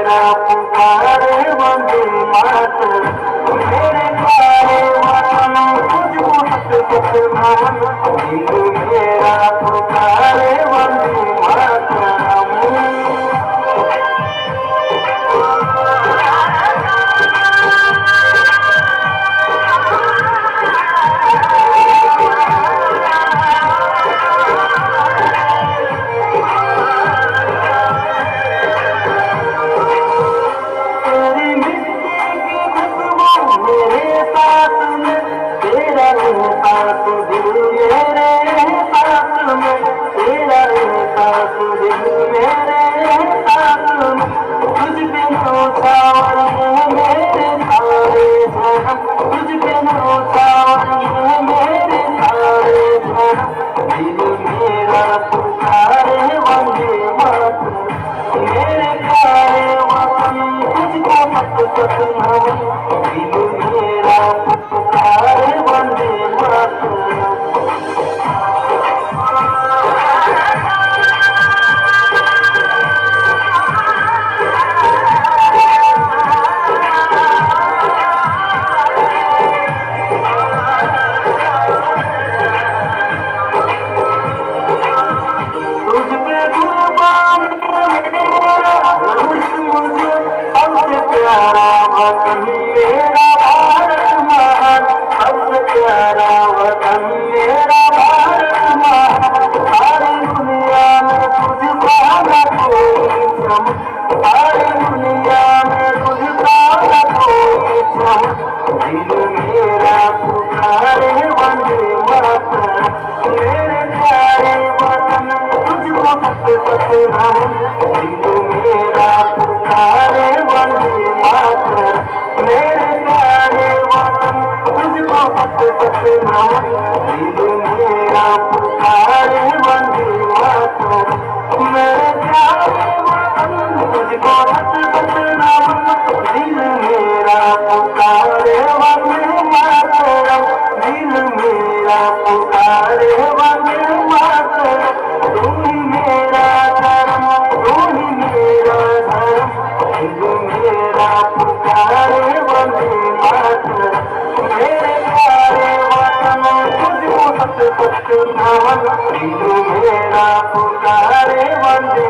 मेरा पुकारे वंदे मातरम, मेरे प्यारे वतन तुझको हक सलाम, दिल मेरा पुकारे वंदे मातरम। मेरे साथ में तेरा साथ दिल मेरे साथ में तेरा साथ दिल मेरे साथ में तुझ पे नौछावर है मेरे सारे जन्म, तुझ पे नौछावर है मेरे सारे जन्म, दिल मेरा पुकारे वंदे मातरम, मेरे प्यारे वतन तुझको मत सतनाम, दिल मेरा पुकारे वंदे मातरम। तुझ पे कुर्बान मेरा मुझे सबसे प्यारा वतन मेरा भारत महान, सबसे प्यारा वतन मेरा भारत महान, सारी दुनिया में तुझको न कोई सम, सारी दुनिया में तुझको न कोई सम, दिल मेरा पुकारे वंदे मातरम, मेरे प्यारे वतन तुझको हक सलाम, दिल मेरा पुकारे वंदे मातरम, मेरे प्यारे वतन तुझको हक सलाम, दिल मेरा पुकारे वंदे मातरम, मेरे प्यारे वतन तुझको हक सलाम, दिल मेरा पुकारे वंदे मातरम, दिल मेरा पुकारे वंदे मातरम, तू ही मेरा धर्म, तू ही मेरा धर्म, दिल मेरा पुकारे वंदे मातरम, मेरे प्यारे वतन तुझको हक सलाम, दिल मेरा पुकारे वंदे